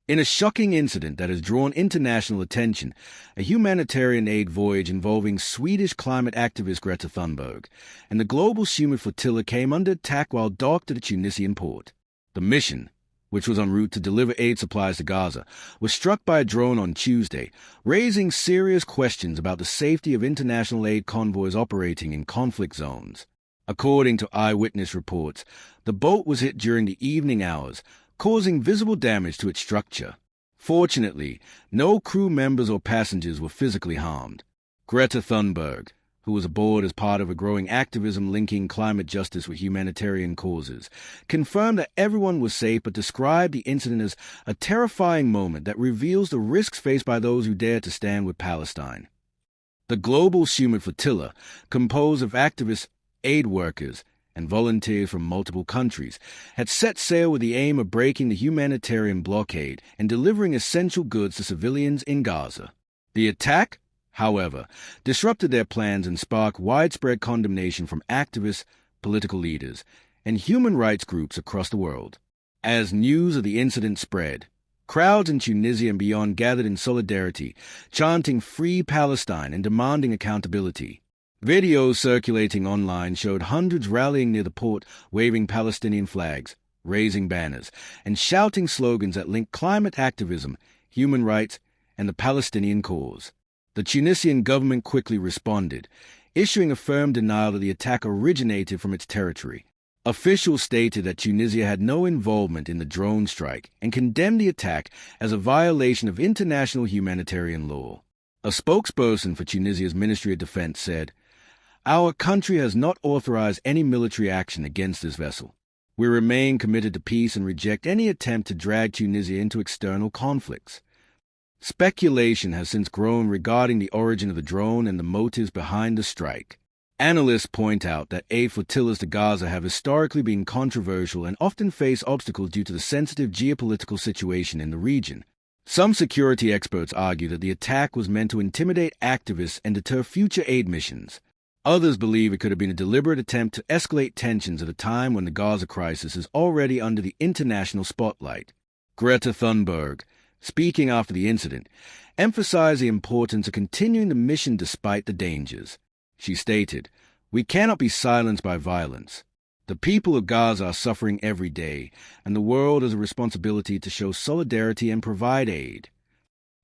In a shocking incident that has drawn international attention, a humanitarian aid voyage involving Swedish climate activist Greta Thunberg and the Global Sumud Flotilla came under attack while docked at a Tunisian port. The mission, which was en route to deliver aid supplies to Gaza, was struck by a drone on Tuesday, raising serious questions about the safety of international aid convoys operating in conflict zones. According to eyewitness reports, the boat was hit during the evening hours, causing visible damage to its structure. Fortunately, no crew members or passengers were physically harmed. Greta Thunberg, who was aboard as part of a growing activism linking climate justice with humanitarian causes, confirmed that everyone was safe but described the incident as a terrifying moment that reveals the risks faced by those who dare to stand with Palestine. The Global Sumud Flotilla, composed of activists, aid workers, and volunteers from multiple countries, had set sail with the aim of breaking the humanitarian blockade and delivering essential goods to civilians in Gaza. The attack, however, disrupted their plans and sparked widespread condemnation from activists, political leaders, and human rights groups across the world. As news of the incident spread, crowds in Tunisia and beyond gathered in solidarity, chanting "Free Palestine" and demanding accountability. Videos circulating online showed hundreds rallying near the port, waving Palestinian flags, raising banners, and shouting slogans that linked climate activism, human rights, and the Palestinian cause. The Tunisian government quickly responded, issuing a firm denial that the attack originated from its territory. Officials stated that Tunisia had no involvement in the drone strike and condemned the attack as a violation of international humanitarian law. A spokesperson for Tunisia's Ministry of Defense said, "Our country has not authorized any military action against this vessel. We remain committed to peace and reject any attempt to drag Tunisia into external conflicts." Speculation has since grown regarding the origin of the drone and the motives behind the strike. Analysts point out that aid flotillas to Gaza have historically been controversial and often face obstacles due to the sensitive geopolitical situation in the region. Some security experts argue that the attack was meant to intimidate activists and deter future aid missions. Others believe it could have been a deliberate attempt to escalate tensions at a time when the Gaza crisis is already under the international spotlight. Greta Thunberg, speaking after the incident, emphasized the importance of continuing the mission despite the dangers. She stated, "We cannot be silenced by violence. The people of Gaza are suffering every day, and the world has a responsibility to show solidarity and provide aid."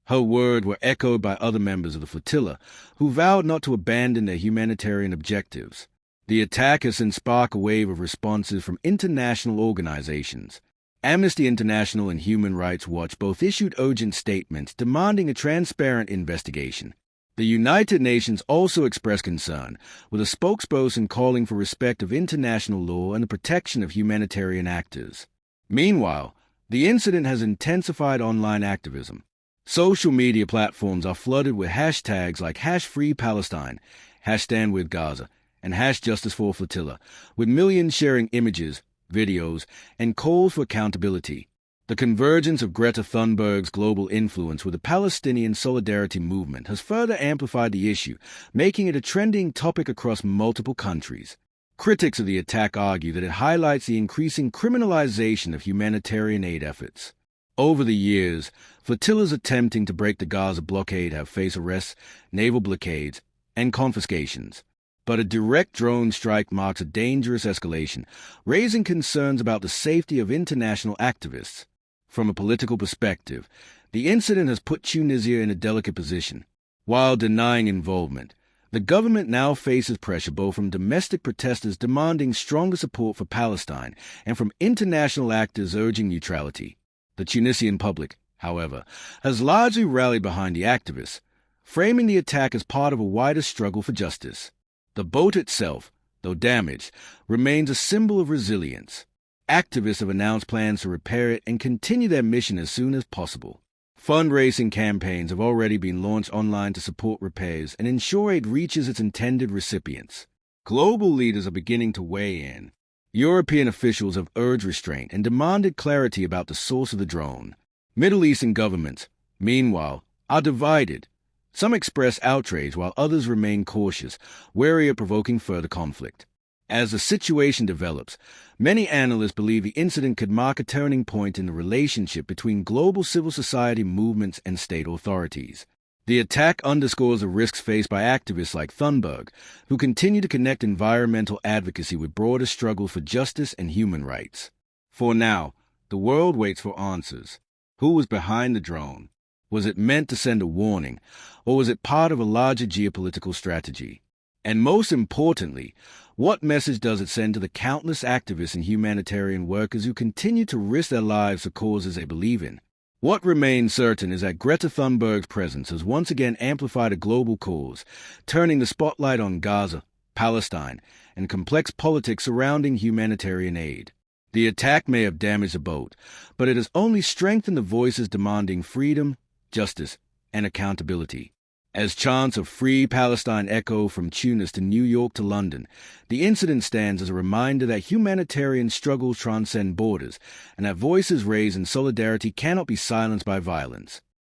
Her words were echoed by other members of the flotilla, who vowed not to abandon their humanitarian objectives. The attack has since sparked a wave of responses from international organizations. Amnesty International and Human Rights Watch both issued urgent statements demanding a transparent investigation. The United Nations also expressed concern, with a spokesperson calling for respect of international law and the protection of humanitarian actors. Meanwhile, the incident has intensified online activism. Social media platforms are flooded with hashtags like #FreePalestine, #StandWithGaza, and #JusticeForFlotilla, with millions sharing images, videos, and calls for accountability. The convergence of Greta Thunberg's global influence with the Palestinian solidarity movement has further amplified the issue, making it a trending topic across multiple countries. Critics of the attack argue that it highlights the increasing criminalization of humanitarian aid efforts. Over the years, flotillas attempting to break the Gaza blockade have faced arrests, naval blockades, and confiscations. But a direct drone strike marks a dangerous escalation, raising concerns about the safety of international activists. From a political perspective, the incident has put Tunisia in a delicate position. While denying involvement, the government now faces pressure both from domestic protesters demanding stronger support for Palestine and from international actors urging neutrality. The Tunisian public, however, has largely rallied behind the activists, framing the attack as part of a wider struggle for justice. The boat itself, though damaged, remains a symbol of resilience. Activists have announced plans to repair it and continue their mission as soon as possible. Fundraising campaigns have already been launched online to support repairs and ensure aid reaches its intended recipients. Global leaders are beginning to weigh in. European officials have urged restraint and demanded clarity about the source of the drone. Middle Eastern governments, meanwhile, are divided. Some express outrage while others remain cautious, wary of provoking further conflict. As the situation develops, many analysts believe the incident could mark a turning point in the relationship between global civil society movements and state authorities. The attack underscores the risks faced by activists like Thunberg, who continue to connect environmental advocacy with broader struggles for justice and human rights. For now, the world waits for answers. Who was behind the drone? Was it meant to send a warning, or was it part of a larger geopolitical strategy? And most importantly, what message does it send to the countless activists and humanitarian workers who continue to risk their lives for causes they believe in? What remains certain is that Greta Thunberg's presence has once again amplified a global cause, turning the spotlight on Gaza, Palestine, and complex politics surrounding humanitarian aid. The attack may have damaged the boat, but it has only strengthened the voices demanding freedom, justice, and accountability. As chants of Free Palestine echo from Tunis to New York to London, the incident stands as a reminder that humanitarian struggles transcend borders, and that voices raised in solidarity cannot be silenced by violence.